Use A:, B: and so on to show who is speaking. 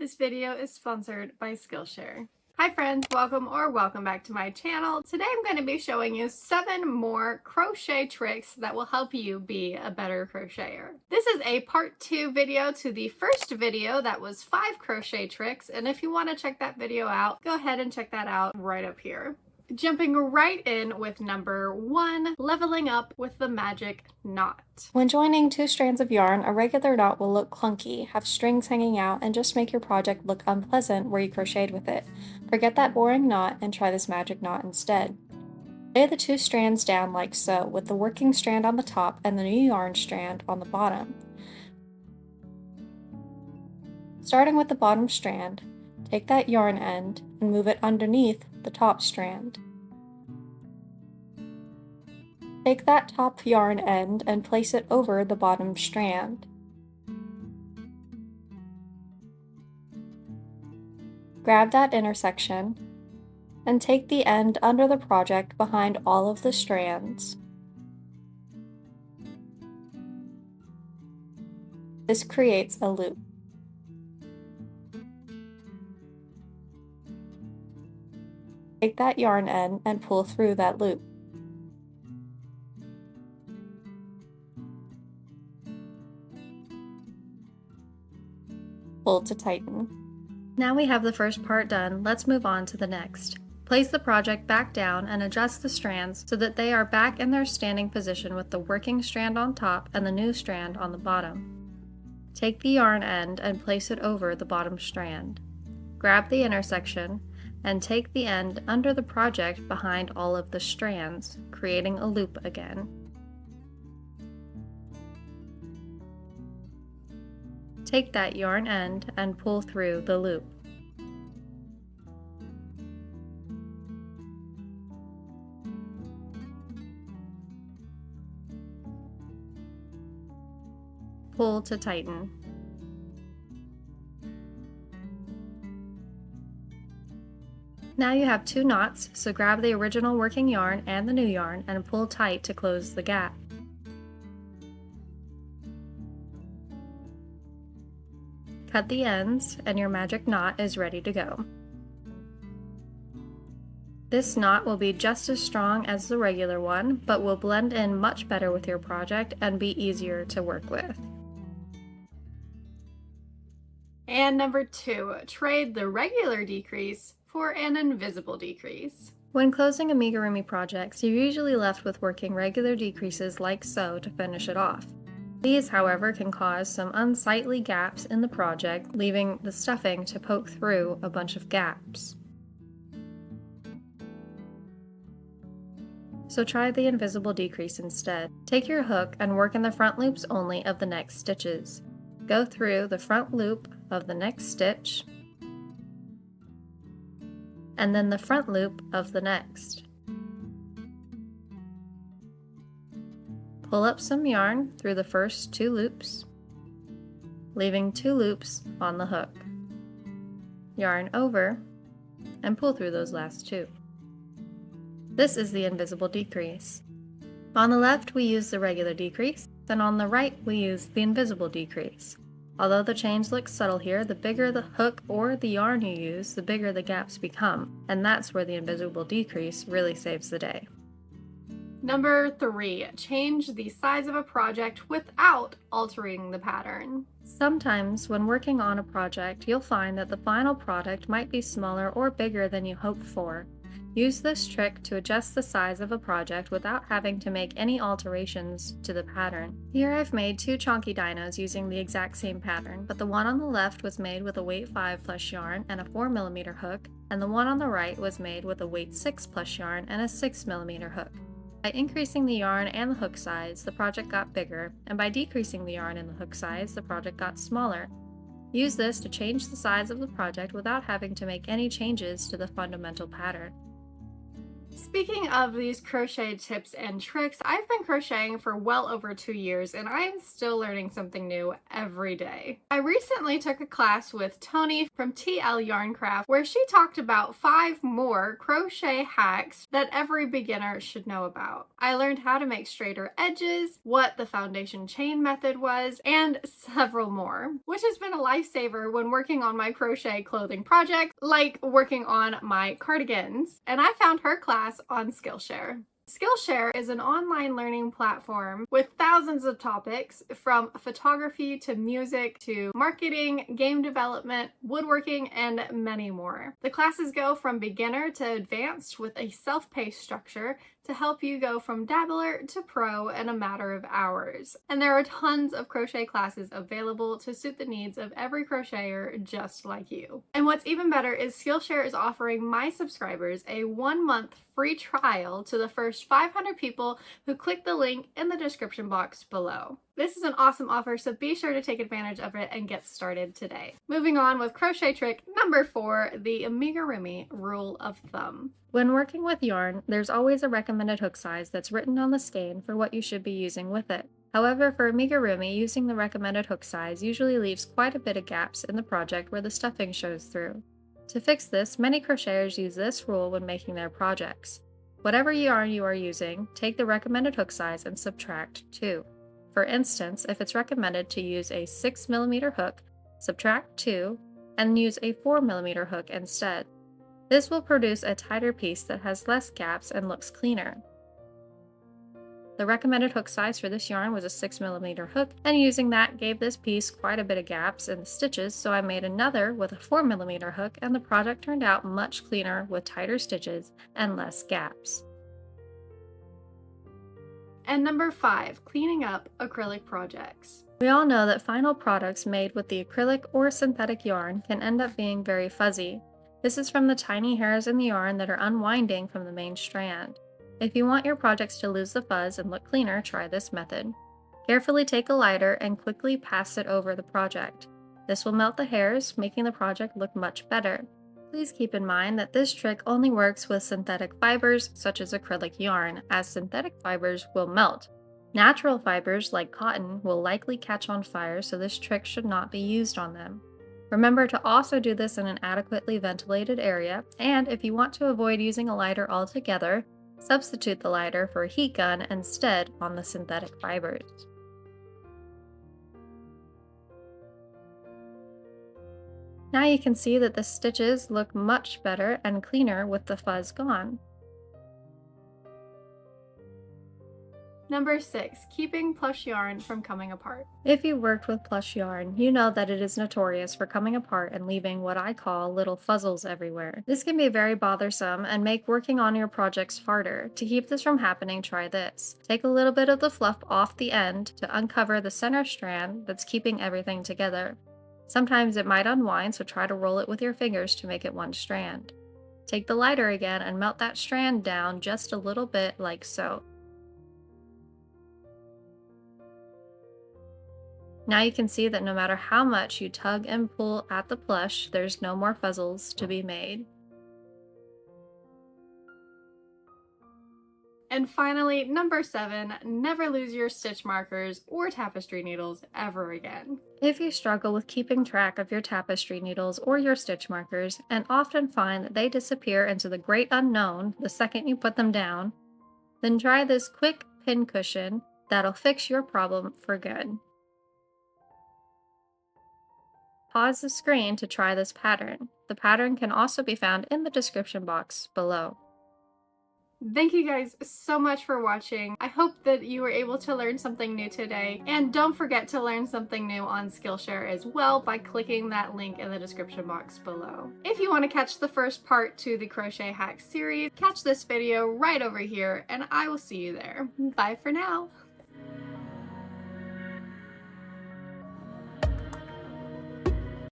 A: This video is sponsored by Skillshare. Hi friends, welcome back to my channel. Today I'm going to be showing you 7 more crochet tricks that will help you be a better crocheter. This is a part 2 video to the first video that was 5 crochet tricks, and if you want to check that video out, go ahead and check that out right up here. Jumping right in with number 1, leveling up with the magic knot.
B: When joining 2 strands of yarn, a regular knot will look clunky, have strings hanging out, and just make your project look unpleasant where you crocheted with it. Forget that boring knot and try this magic knot instead. Lay the 2 strands down like so, with the working strand on the top and the new yarn strand on the bottom. Starting with the bottom strand, take that yarn end and move it underneath the top strand. Take that top yarn end and place it over the bottom strand. Grab that intersection and take the end under the project behind all of the strands. This creates a loop. Take that yarn end and pull through that loop. Pull to tighten.
A: Now we have the first part done, let's move on to the next. Place the project back down and adjust the strands so that they are back in their standing position with the working strand on top and the new strand on the bottom. Take the yarn end and place it over the bottom strand. Grab the intersection and take the end under the project behind all of the strands, creating a loop again. Take that yarn end and pull through the loop. Pull to tighten. Now you have 2 knots, so grab the original working yarn and the new yarn and pull tight to close the gap. Cut the ends and your magic knot is ready to go. This knot will be just as strong as the regular one, but will blend in much better with your project and be easier to work with. And number 2, trade the regular decrease for an invisible decrease. When closing amigurumi projects, you're usually left with working regular decreases like so to finish it off. These, however, can cause some unsightly gaps in the project, leaving the stuffing to poke through a bunch of gaps. So try the invisible decrease instead. Take your hook and work in the front loops only of the next stitches. Go through the front loop of the next stitch, and then the front loop of the next. Pull up some yarn through the first 2 loops, leaving 2 loops on the hook. Yarn over and pull through those last 2. This is the invisible decrease. On the left we use the regular decrease, and on the right we use the invisible decrease. Although the change looks subtle here, the bigger the hook or the yarn you use, the bigger the gaps become, and that's where the invisible decrease really saves the day. Number 3, change the size of a project without altering the pattern. Sometimes when working on a project, you'll find that the final product might be smaller or bigger than you hoped for. Use this trick to adjust the size of a project without having to make any alterations to the pattern. Here I've made 2 chonky dinos using the exact same pattern, but the one on the left was made with a weight 5 plush yarn and a 4mm hook, and the one on the right was made with a weight 6 plush yarn and a 6mm hook. By increasing the yarn and the hook size, the project got bigger, and by decreasing the yarn and the hook size, the project got smaller. Use this to change the size of the project without having to make any changes to the fundamental pattern. Speaking of these crochet tips and tricks, I've been crocheting for well over 2 years and I am still learning something new every day. I recently took a class with Tony from TL Yarncraft where she talked about 5 more crochet hacks that every beginner should know about. I learned how to make straighter edges, what the foundation chain method was, and several more, which has been a lifesaver when working on my crochet clothing projects, like working on my cardigans. And I found her class on Skillshare. Skillshare is an online learning platform with thousands of topics from photography to music to marketing, game development, woodworking, and many more. The classes go from beginner to advanced with a self-paced structure to help you go from dabbler to pro in a matter of hours. And there are tons of crochet classes available to suit the needs of every crocheter just like you. And what's even better is Skillshare is offering my subscribers a 1-month free trial to the first 500 people who click the link in the description box below. This is an awesome offer, so be sure to take advantage of it and get started today. Moving on with crochet trick number 4, the Amigurumi rule of thumb. When working with yarn, there's always a recommended hook size that's written on the skein for what you should be using with it. However, for Amigurumi, using the recommended hook size usually leaves quite a bit of gaps in the project where the stuffing shows through. To fix this, many crocheters use this rule when making their projects. Whatever yarn you are using, take the recommended hook size and subtract 2. For instance, if it's recommended to use a 6mm hook, subtract 2 and use a 4mm hook instead. This will produce a tighter piece that has less gaps and looks cleaner. The recommended hook size for this yarn was a 6mm hook, and using that gave this piece quite a bit of gaps in the stitches, so I made another with a 4mm hook and the project turned out much cleaner with tighter stitches and less gaps. And number 5, cleaning up acrylic projects. We all know that final products made with the acrylic or synthetic yarn can end up being very fuzzy. This is from the tiny hairs in the yarn that are unwinding from the main strand. If you want your projects to lose the fuzz and look cleaner, try this method. Carefully take a lighter and quickly pass it over the project. This will melt the hairs, making the project look much better. Please keep in mind that this trick only works with synthetic fibers such as acrylic yarn, as synthetic fibers will melt. Natural fibers like cotton will likely catch on fire, so this trick should not be used on them. Remember to also do this in an adequately ventilated area, and if you want to avoid using a lighter altogether, substitute the lighter for a heat gun instead on the synthetic fibers. Now you can see that the stitches look much better and cleaner with the fuzz gone. Number 6, keeping plush yarn from coming apart. If you worked with plush yarn, you know that it is notorious for coming apart and leaving what I call little fuzzles everywhere. This can be very bothersome and make working on your projects harder. To keep this from happening, try this. Take a little bit of the fluff off the end to uncover the center strand that's keeping everything together. Sometimes it might unwind, so try to roll it with your fingers to make it one strand. Take the lighter again and melt that strand down just a little bit like so. Now you can see that no matter how much you tug and pull at the plush, there's no more fuzzles to be made. And finally, number 7, never lose your stitch markers or tapestry needles ever again. If you struggle with keeping track of your tapestry needles or your stitch markers and often find that they disappear into the great unknown the second you put them down, then try this quick pin cushion that'll fix your problem for good. Pause the screen to try this pattern. The pattern can also be found in the description box below. Thank you guys so much for watching. I hope that you were able to learn something new today. And don't forget to learn something new on Skillshare as well by clicking that link in the description box below. If you want to catch the first part to the Crochet Hack series, catch this video right over here and I will see you there. Bye for now.